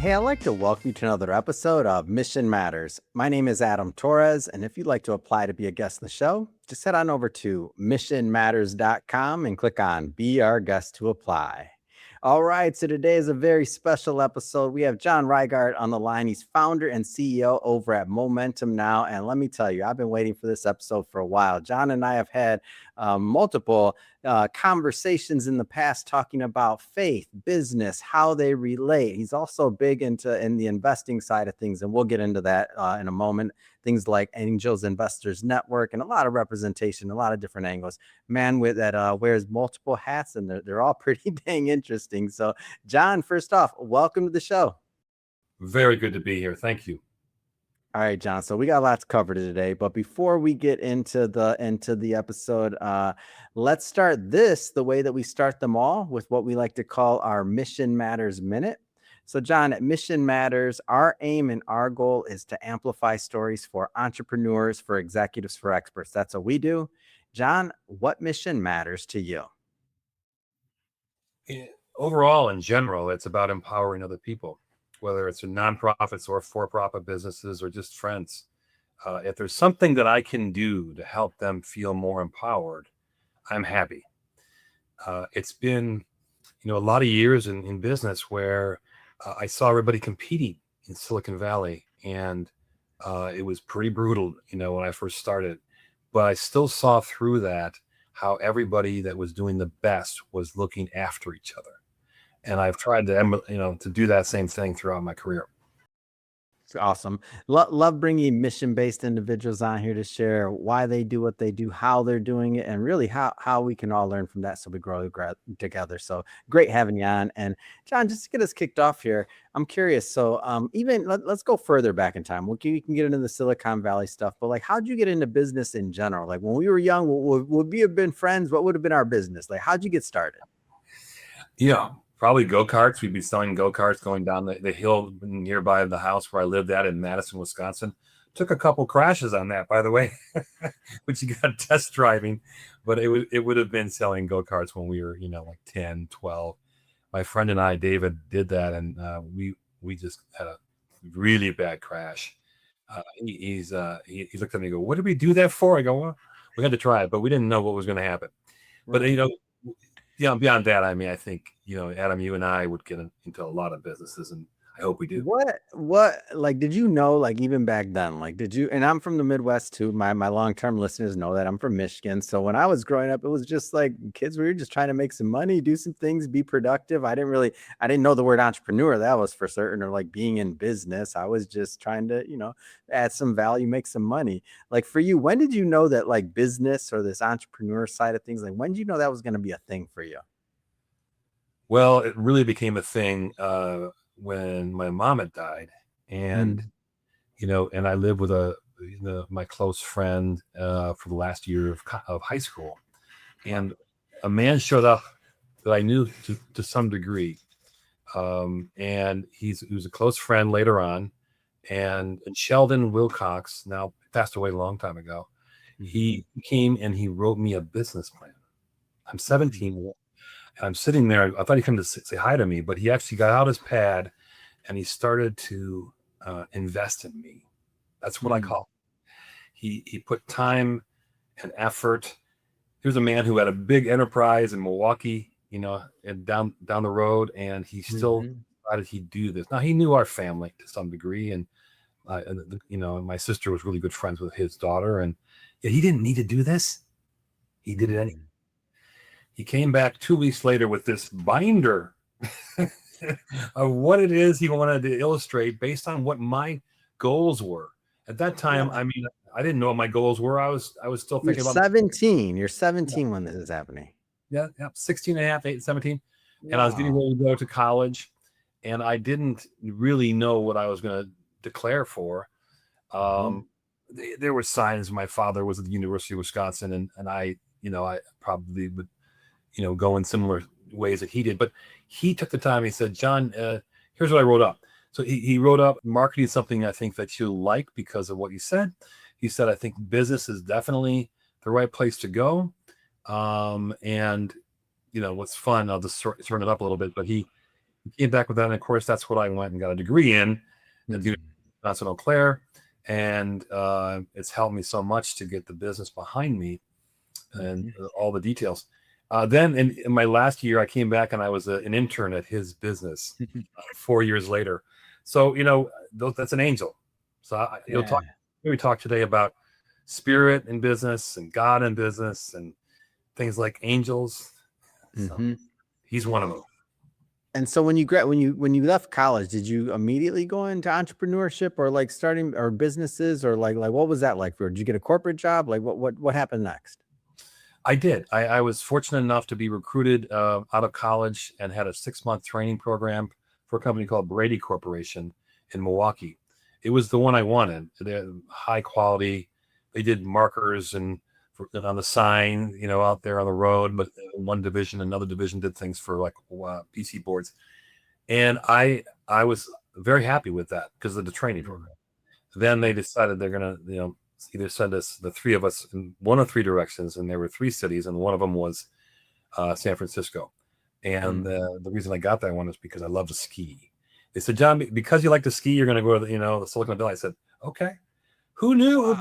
Hey, I'd like to welcome you to another episode of Mission Matters. My name is Adam Torres, and if you'd like to apply to be a guest on the show, just head on over to missionmatters.com and click on Be Our Guest to apply. All right, so today is a very special episode. We have John Reighard on the line. He's founder and CEO over at Momentum Now. And let me tell you, I've been waiting for this episode for a while. John and I have had multiple conversations in the past talking about faith, business, how they relate. He's also big in the investing side of things, and we'll get into that in a moment. Things like Angels Investors Network and a lot of representation, a lot of different angles. Man that wears multiple hats, and they're all pretty dang interesting. So, John, first off, welcome to the show. Very good to be here. Thank you. All right, John. So we got a lot to cover today, but before we get into the episode, let's start this the way that we start them all, with what we like to call our Mission Matters Minute. So, John, at Mission Matters, our aim and our goal is to amplify stories for entrepreneurs, for executives, for experts. That's what we do. John, what mission matters to you? Overall, in general, it's about empowering other people, whether it's in nonprofits or for-profit businesses or just friends. If there's something that I can do to help them feel more empowered, I'm happy. It's been, a lot of years in business where I saw everybody competing in Silicon Valley, and it was pretty brutal, when I first started. But I still saw through that how everybody that was doing the best was looking after each other. And I've tried to do that same thing throughout my career. It's awesome. Love bringing mission-based individuals on here to share why they do what they do, how they're doing it, and really how we can all learn from that so we grow together. So great having you on. And John, just to get us kicked off here, I'm curious. So even let's go further back in time. We can get into the Silicon Valley stuff, but like, how'd you get into business in general? Like when we were young, would we have been friends? What would have been our business? Like, how'd you get started? Yeah, probably go-karts. We'd be selling go-karts going down the hill nearby the house where I lived at in Madison, Wisconsin. Took a couple crashes on that, by the way, which you got test driving, but it would have been selling go-karts when we were, like 10, 12. My friend and I, David, did that, and we just had a really bad crash. He looked at me and go, "What did we do that for?" I go, "Well, we had to try it, but we didn't know what was going to happen." But beyond that, I mean, I think, Adam, you and I would get into a lot of businesses, and I hope we do. What like did you know, like even back then, like did you, and I'm from the Midwest too. My long-term listeners know that I'm from Michigan. So when I was growing up, it was just like kids, we were just trying to make some money, do some things, be productive. I didn't know the word entrepreneur, that was for certain, or like being in business. I was just trying to, add some value, make some money. Like for you, when did you know that like business or this entrepreneur side of things, like when did you know that was going to be a thing for you? Well, it really became a thing when my mom had died, and Mm. and I lived with my close friend for the last year of high school, and a man showed up that I knew to some degree, and he was a close friend later on, and Sheldon Wilcox, now passed away a long time ago. He came and he wrote me a business plan. I'm 17. And I'm sitting there. I thought he'd come to say hi to me, but he actually got out his pad and he started to invest in me. That's what I call it. He put time and effort. He was a man who had a big enterprise in Milwaukee, and down the road, and he still decided he'd do this. Now he knew our family to some degree, and my sister was really good friends with his daughter, and he didn't need to do this. He did it anyway. He came back 2 weeks later with this binder of what it is he wanted to illustrate based on what my goals were. At that time, I mean, I didn't know what my goals were. I was still thinking about 17. You're 17 when this is happening. Yeah, 16 and a half, 17. And I was getting ready to go to college, and I didn't really know what I was going to declare for. There were signs. My father was at the University of Wisconsin, and I probably would go in similar ways that he did. But he took the time. He said, "John, here's what I wrote up." So he wrote up, "Marketing is something I think that you'll like because of what you said." He said, "I think business is definitely the right place to go." And what's fun, I'll just turn it up a little bit, but he Came back with that, and of course, that's what I went and got a degree in at the University of Wisconsin Eau Claire, and it's helped me so much to get the business behind me and all the details. Then in my last year, I came back and I was an intern at his business 4 years later. So that's an angel. So we talk today about spirit in business and God in business and things like angels. So he's one of them. And so when you left college, did you immediately go into entrepreneurship or like starting or businesses or like what was that like? Did you get a corporate job? Like what happened next? I did. I was fortunate enough to be recruited out of college and had a 6-month training program for a company called Brady Corporation in Milwaukee. It was the one I wanted. They're high quality. They did markers and on the sign, out there on the road, but another division did things for like PC boards. And I was very happy with that because of the training program. Then they decided they're going to, either send us, the three of us, in one of 3 directions. And there were 3 cities, and one of them was San Francisco. And the reason I got that one is because I love to ski. They said, John, because you like to ski, you're going to go to the Silicon Valley. I said, okay. Who knew? Wow.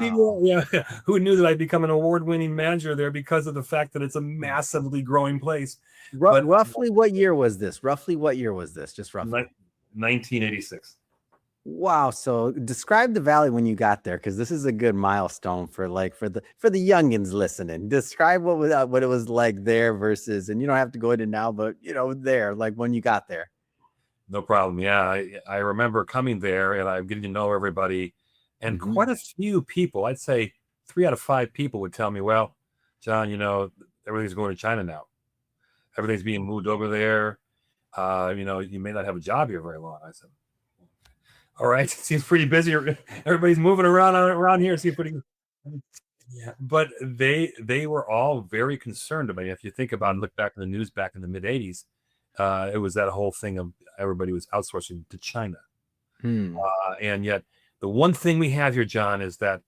Who knew that I'd become an award-winning manager there because of the fact that it's a massively growing place? Roughly what year was this? Just roughly. 1986. Wow. So describe the valley when you got there, because this is a good milestone for the youngins listening. Describe what it was like there versus, and you don't have to go into now, but there, like when you got there. No problem. Yeah, I remember coming there and I'm getting to know everybody. And quite a few people, I'd say 3 out of 5 people would tell me, well, John, everything's going to China now. Everything's being moved over there. You may not have a job here very long. I said, all right, seems pretty busy. Everybody's moving around here. Seems pretty good. Yeah, but they were all very concerned about it. If you think about it, look back in the news back in the mid 80s, it was that whole thing of everybody was outsourcing to China. And yet the one thing we have here, John, is that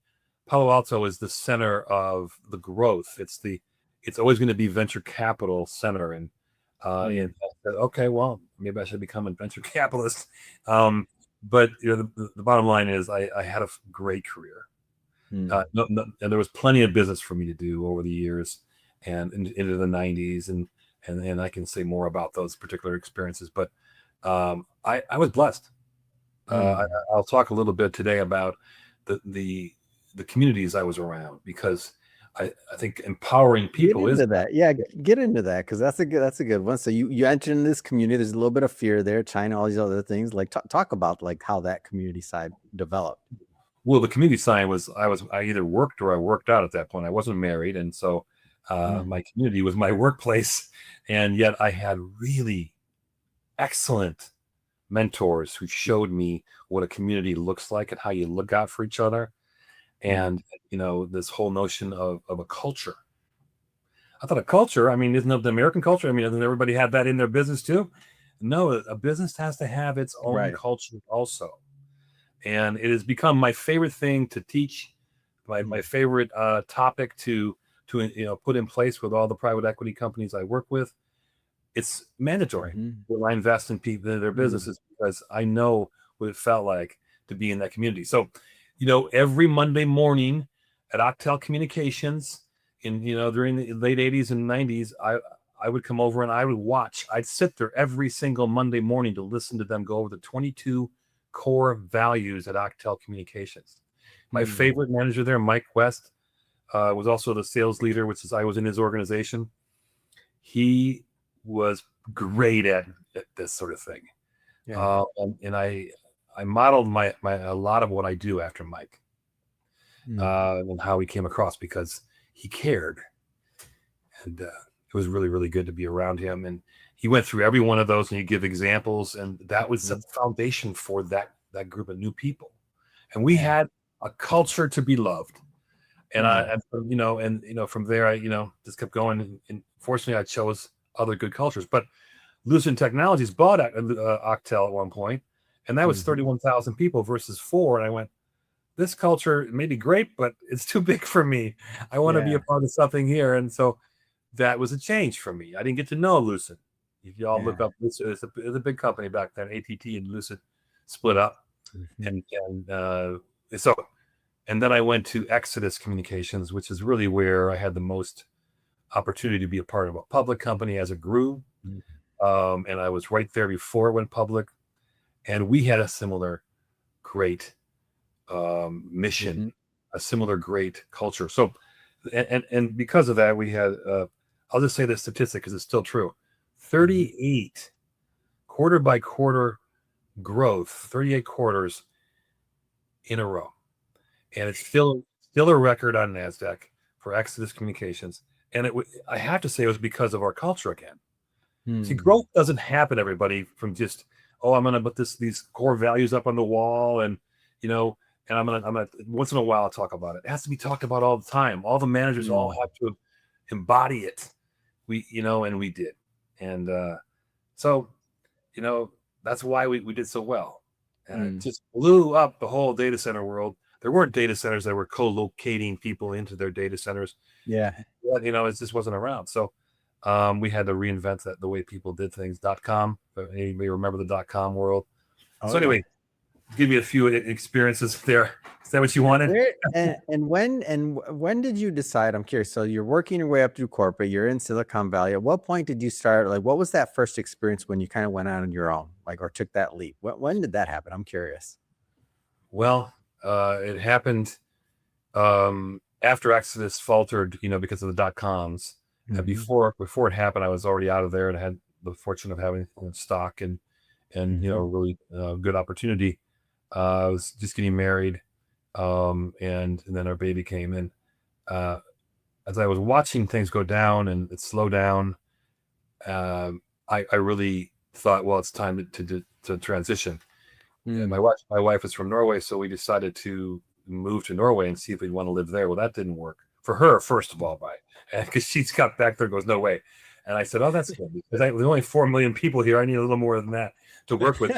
Palo Alto is the center of the growth. It's always going to be venture capital center. And I said, okay, well, maybe I should become a venture capitalist. But the bottom line is I had a great career. And there was plenty of business for me to do over the years and into the 90s. And I can say more about those particular experiences. But I was blessed. I'll talk a little bit today about the communities I was around, because I think empowering people get into that, because that's a good one. So you enter in this community. There's a little bit of fear there, China, all these other things. Like talk about like how that community side developed. Well, the community side was I either worked or I worked out at that point. I wasn't married, and so my community was my workplace, and yet I had really excellent mentors who showed me what a community looks like and how you look out for each other. And this whole notion of a culture. I thought a culture, isn't it the American culture? Doesn't everybody have that in their business too? No, a business has to have its own culture also. And it has become my favorite thing to teach, my favorite topic to put in place with all the private equity companies I work with. It's mandatory when I invest in people in their businesses, because I know what it felt like to be in that community. So, every Monday morning at Octel Communications during the late 80s and 90s, I would come over and I would watch. I'd sit there every single Monday morning to listen to them go over the 22 core values at Octel Communications. My favorite manager there, Mike West, was also the sales leader, which is I was in his organization. He was great at this sort of thing. And I modeled a lot of what I do after Mike, and how he came across, because he cared. And it was really, really good to be around him. And he went through every one of those and he'd give examples. And that was the foundation for that group of new people. And we had a culture to be loved. And from there, I just kept going. And fortunately, I chose other good cultures. But Lucent Technologies bought Octel at one point, and that was 31,000 people versus 4. And I went, this culture may be great, but it's too big for me. I want to be a part of something here. And so that was a change for me. I didn't get to know Lucent, If y'all look up, it's a big company back then. ATT and Lucid split up, Mhm. so and then I went to Exodus Communications, which is really where I had the most opportunity to be a part of a public company as it grew. Mhm. And I was right there before it went public, and we had a similar great mission, Mhm. a similar great culture. So, and because of that, we had. I'll just say the statistic because it's still true: Mhm. 38 quarter by quarter growth, 38 quarters in a row, and it's still a record on Nasdaq for Exodus Communications. And I have to say, it was because of our culture again. See, Mhm. growth doesn't happen, everybody, from just, oh, I'm gonna put these core values up on the wall, and you know, and I'm gonna once in a while I'll talk about it. It has to be talked about all the time. All the managers all Mhm. have to embody it. And we did. And so, you know, that's why we did so well. And it Mm. just blew up the whole data center world. There weren't data centers that were co-locating people into their data centers. Yeah. But, it just wasn't around. So we had to reinvent the way people did things. .com. Anybody remember the .com world? Oh So yeah. anyway, give me a few experiences there. Is that what you wanted? When did you decide? I'm curious. So you're working your way up through corporate. You're in Silicon Valley. At what point did you start? Like, what was that first experience when you kind of went out on your own, like, or took that leap? When did that happen? I'm curious. Well, it happened after Exodus faltered, because of the .coms. Mhm. Before it happened, I was already out of there and had the fortune of having stock and Mhm. really good opportunity. I was just getting married, and then our baby came in. Uh, as I was watching things go down and it slow down, I really thought, well, it's time to transition. And Mm. my wife is from Norway, so we decided to move to Norway and see if we'd want to live there. Well, that didn't work for her, first of all, because she's got back there, goes, no way. And I said, oh, that's good, because there's only 4 million people here. I need a little more than that to work with.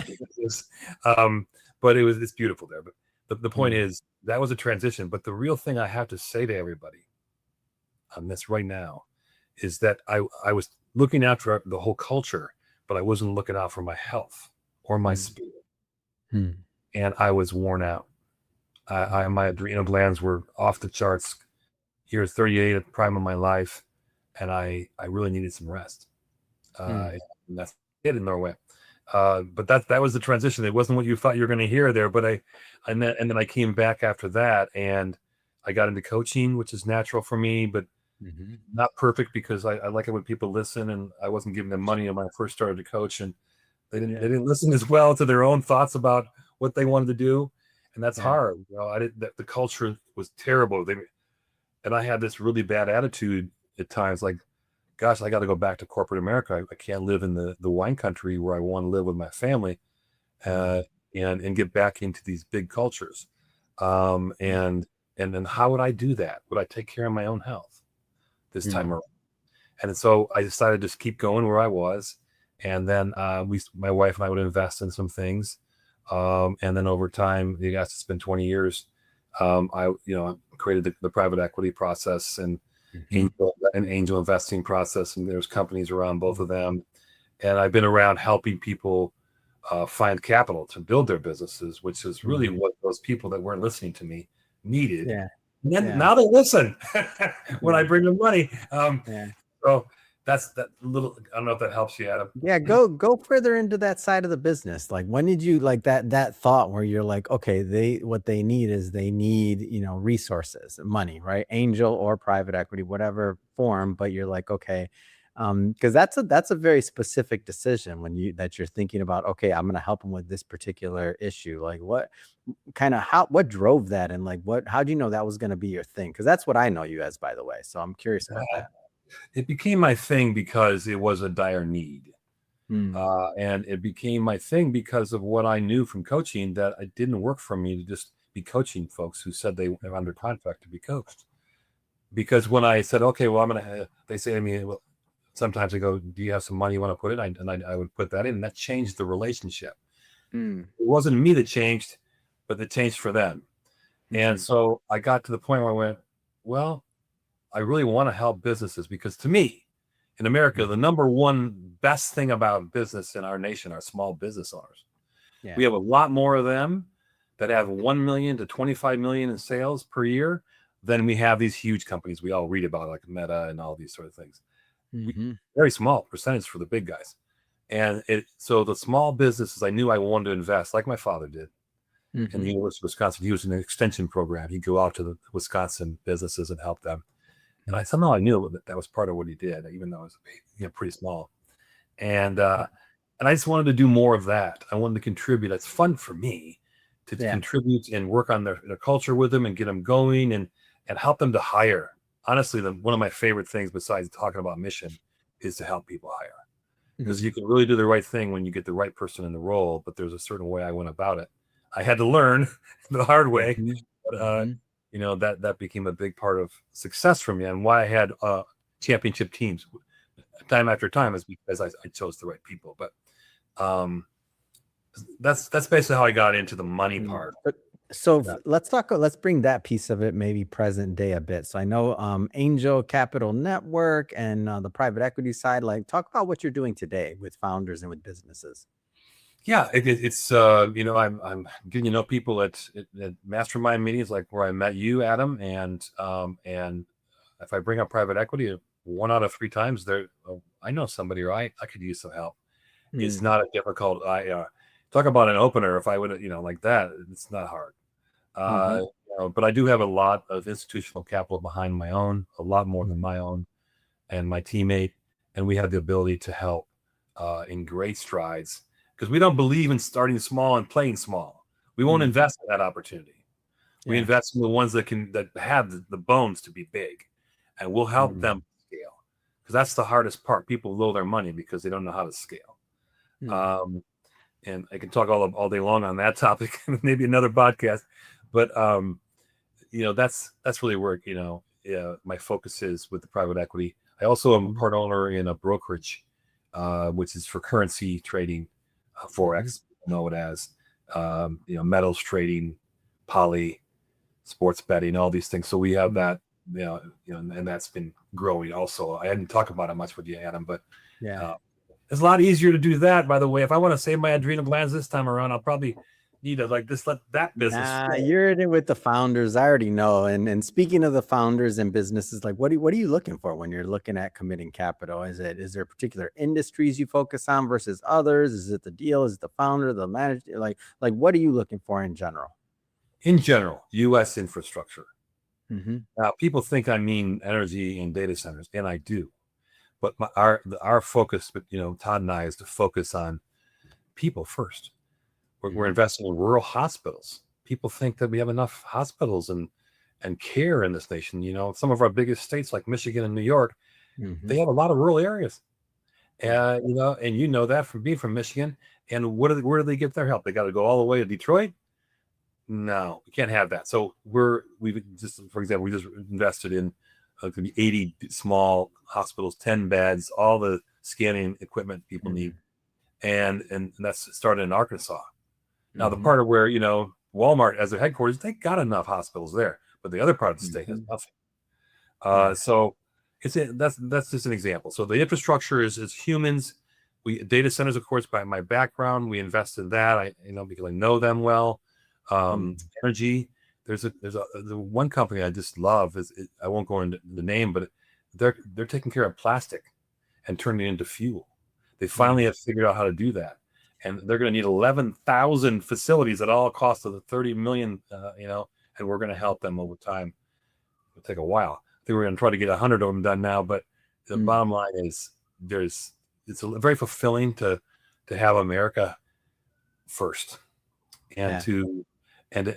um, but it's beautiful there. But the point Mm. is, that was a transition. But the real thing I have to say to everybody on this right now is that I was looking after the whole culture, but I wasn't looking out for my health or my Mm. spirit. Mm. And I was worn out. My adrenal glands were off the charts. Here at 38, at the prime of my life, and I really needed some rest. Mm. And that's it in Norway. But that was the transition. It wasn't what you thought you were going to hear there. But then I came back after that, and I got into coaching, which is natural for me, but Mhm. not perfect, because I like it when people listen, and I wasn't giving them money when I first started to coach, and Yeah. they didn't listen as well to their own thoughts about what they wanted to do, and that's Yeah. hard. I didn't. The culture was terrible. And I had this really bad attitude at times, like, gosh, I got to go back to corporate America. I can't live in the wine country where I want to live with my family, Mm. uh, and get back into these big cultures. And then how would I do that? Would I take care of my own health this time Mm. around? And so I decided to just keep going where I was. And then my wife and I would invest in some things. And then over time, it's been 20 years. I created the private equity process and Mhm. angel investing process, and there's companies around both of them. And I've been around helping people find capital to build their businesses, which is really Mhm. what those people that weren't listening to me needed. Yeah. And then Yeah. now they listen when I Yeah. bring them money. Yeah. So that's that little. I don't know if that helps you, Adam. Yeah, go further into that side of the business. Like, when did you, like, that thought where you're like, okay, what they need is they need, resources, money, right? Angel or private equity, whatever form, but you're like, okay, because that's a very specific decision when you're thinking about, okay, I'm gonna help them with this particular issue. Like, what drove that, and like how do you know that was gonna be your thing? Because that's what I know you as, by the way. So I'm curious about that. It became my thing because it was a dire need. Hmm. And it became my thing because of what I knew from coaching, that it didn't work for me to just be coaching folks who said they were under contract to be coached. Because when I said, okay, well, they say to me, well, sometimes I go, do you have some money you want to put in? I would put that in, and that changed the relationship. Hmm. It wasn't me that changed, but it changed for them. And Hmm. so I got to the point where I went, well, I really want to help businesses, because to me, in America, the number one best thing about business in our nation are small business owners. Yeah. We have a lot more of them that have 1 million to 25 million in sales per year than we have these huge companies we all read about, like Meta and all these sort of things. Very small percentage for the big guys. And so the small businesses, I knew I wanted to invest, like my father did. In the University of Wisconsin, he was in an extension program. He'd go out to the Wisconsin businesses and help them. And I knew that was part of what he did, even though it was pretty small. And I just wanted to do more of that. I wanted to contribute. It's fun for me to contribute and work on their culture with them and get them going and help them to hire. Honestly, one of my favorite things besides talking about mission is to help people hire. Because you can really do the right thing when you get the right person in the role, but there's a certain way I went about it. I had to learn the hard way, but that became a big part of success for me, and why I had championship teams time after time is because I chose the right people. But that's basically how I got into the money part. So let's bring that piece of it maybe present day a bit. So I know Angel Capital Network and the private equity side, like talk about what you're doing today with founders and with businesses. Yeah, it's I'm getting to know people at mastermind meetings, like where I met you, Adam, and if I bring up private equity, 1 out of 3 times I know somebody, or I could use some help. It's not a difficult. Talk about an opener. If I would, like that, it's not hard. But I do have a lot of institutional capital behind my own, a lot more than my own, and my teammate, and we have the ability to help in great strides. Because we don't believe in starting small and playing small. We won't invest in that opportunity. We invest in the ones that have the bones to be big, and we'll help them scale. Because that's the hardest part. People blow their money because they don't know how to scale. And I can talk all day long on that topic, maybe another podcast. But that's really where my focus is with the private equity. I also am part owner in a brokerage, which is for currency trading. Forex, know it as, metals trading, poly, sports betting, all these things. So we have that, and that's been growing also. I hadn't talked about it much with you, Adam, but it's a lot easier to do that. By the way, if I want to save my adrenal glands this time around, I'll probably need to let that business. You're in it with the founders. I already know. And speaking of the founders and businesses, like what are you looking for when you're looking at committing capital? Is there particular industries you focus on versus others? Is it the deal? Is it the founder, the manager? Like what are you looking for in general? In general, U.S. infrastructure. Now, people think I mean energy and data centers, and I do. But our focus, Todd and I, is to focus on people first. We're investing in rural hospitals. People think that we have enough hospitals and care in this nation. Some of our biggest states like Michigan and New York, they have a lot of rural areas. And that from being from Michigan. And where do they get their help? They got to go all the way to Detroit? No, we can't have that. So for example, we just invested in 80 small hospitals, 10 beds, all the scanning equipment people need. And that's started in Arkansas. Now, the part of where, Walmart as their headquarters, they got enough hospitals there, but the other part of the state has nothing. So that's just an example. So the infrastructure is humans. Data centers, of course, by my background, we invest in that. Because I know them well. Energy. There's the one company I just love I won't go into the name, but they're taking care of plastic and turning it into fuel. They finally have figured out how to do that. And they're going to need 11,000 facilities at all costs of the 30 million, and we're going to help them over time. It'll take a while. I think we're going to try to get 100 of them done now, but the bottom line is it's very fulfilling to have America first and to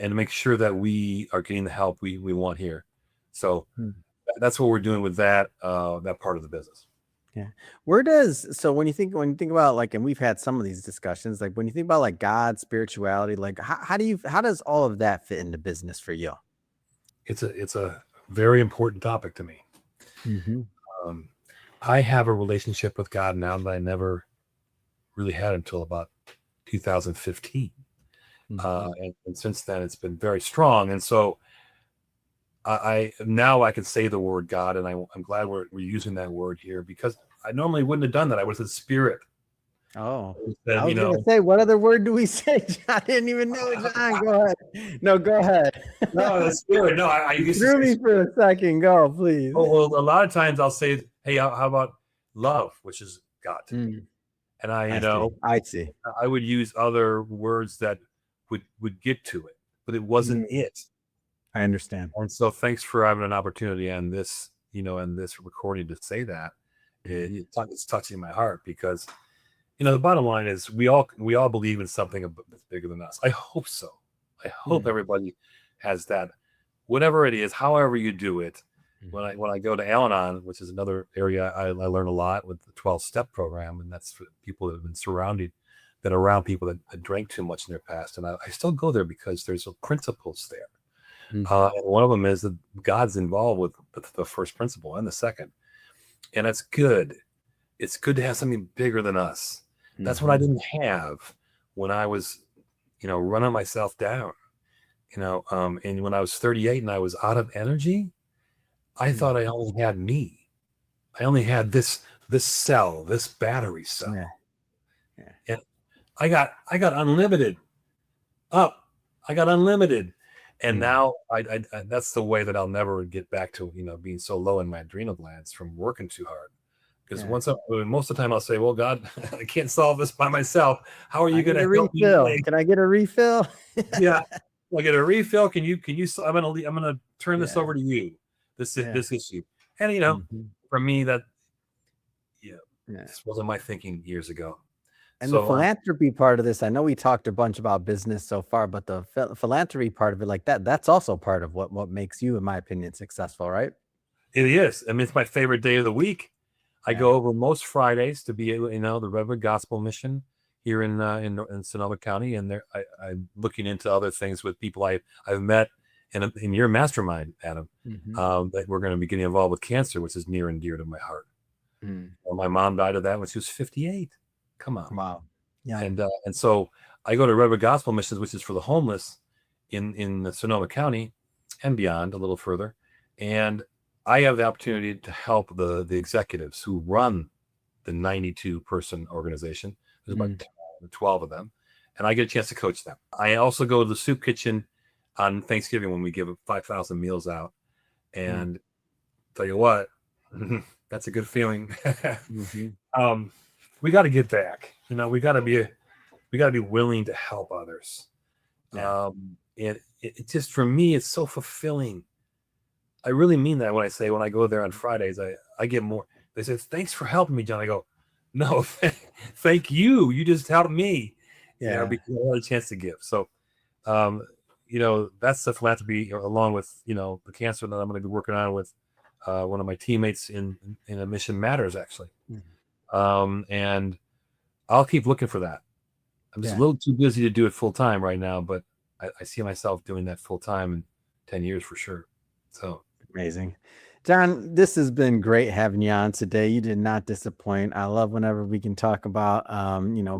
make sure that we are getting the help we want here. So that's what we're doing with that part of the business. Yeah. When you think about like, and we've had some of these discussions, like when you think about like God, spirituality, like how does all of that fit into business for you? It's a very important topic to me. I have a relationship with God now that I never really had until about 2015. And since then it's been very strong. And so I now I can say the word God, and I'm glad we're using that word here, because I normally wouldn't have done that. I would have said spirit. Oh, Then, I was going to say, what other word do we say? I didn't even know, John. Go ahead. No, go ahead. No, that's spirit. No, I You used threw to me say, for a second. Go, please. oh, well, a lot of times I'll say, hey, how about love, which is God? Mm, And I see. I would use other words that would get to it, but it wasn't it. I understand. And so thanks for having an opportunity on this, and this recording to say that. It's touching my heart because, the bottom line is we all believe in something that's bigger than us. I hope so. I hope everybody has that, whatever it is, however you do it. When I go to Al-Anon, which is another area I learn a lot with the 12-step program, and that's for people that have been around people that drank too much in their past. And I still go there because there's principles there. And one of them is that God's involved with the first principle and the second. And it's good. It's good to have something bigger than us. That's what I didn't have when I was, running myself down, and when I was 38 and I was out of energy, I thought I only had me. I only had this cell, this battery cell. Yeah. And I got unlimited up. I got unlimited. And now I that's the way that I'll never get back to, being so low in my adrenal glands from working too hard. Because most of the time I'll say, well, God, I can't solve this by myself. How are you going to help me? Can I get a refill? Yeah. I'll get a refill. Can you, I'm going to turn this over to you, this issue. And, for me, that, this wasn't my thinking years ago. And the philanthropy part of this, I know we talked a bunch about business so far, but the philanthropy part of it, like that's also part of what makes you, in my opinion, successful, right? It is. I mean, it's my favorite day of the week. I go over most Fridays to be, the Reverend Gospel Mission here in Sonoma County, and there I'm looking into other things with people I've met in your mastermind, Adam, that we're going to be getting involved with cancer, which is near and dear to my heart. Well, my mom died of that when she was 58. Come on. Wow. Yeah. And so I go to Reverend Gospel Missions, which is for the homeless in Sonoma County and beyond, a little further. And I have the opportunity to help the executives who run the 92-person organization. There's about 12 of them. And I get a chance to coach them. I also go to the soup kitchen on Thanksgiving when we give 5,000 meals out. And tell you what, that's a good feeling. We got to get back. We got to be willing to help others. And it just, for me, it's so fulfilling. I really mean that when I say, when I go there on Fridays, I get more. They say, thanks for helping me, John. I go, no, thank you. You just helped me. Because I had a chance to give. So, that's the philanthropy, along with, the cancer that I'm going to be working on with one of my teammates in a Mission Matters, actually. And I'll keep looking for that. I'm just a little too busy to do it full time right now, but I see myself doing that full time in 10 years for sure. So amazing. John, this has been great having you on today. You did not disappoint. I love whenever we can talk about,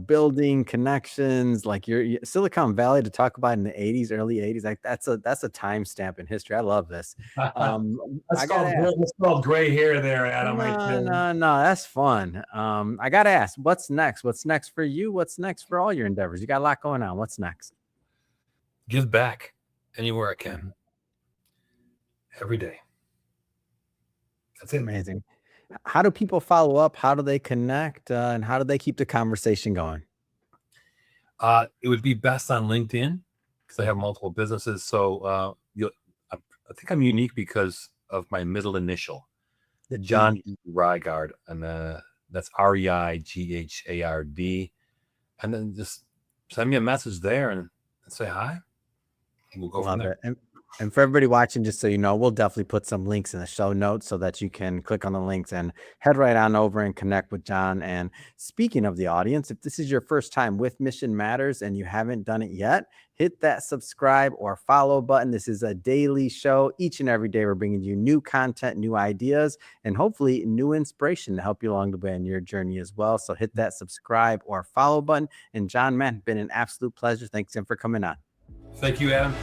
building connections, like your Silicon Valley, to talk about in the 80s, early 80s. Like that's a timestamp in history. I love this. That's called gray hair there, Adam. No, that's fun. I got to ask, what's next? What's next for you? What's next for all your endeavors? You got a lot going on. What's next? Give back anywhere I can. Every day. That's it. Amazing. How do people follow up? How do they connect? And how do they keep the conversation going? It would be best on LinkedIn because I have multiple businesses. So I think I'm unique because of my middle initial, the John Reighard, and that's Reighard. And then just send me a message there and say hi. And we'll go from there. And for everybody watching, just so you know, we'll definitely put some links in the show notes so that you can click on the links and head right on over and connect with John. And speaking of the audience, if this is your first time with Mission Matters and you haven't done it yet, hit that subscribe or follow button. This is a daily show. Each and every day, we're bringing you new content, new ideas, and hopefully new inspiration to help you along the way in your journey as well. So hit that subscribe or follow button. And John, man, been an absolute pleasure. Thanks again for coming on. Thank you, Adam.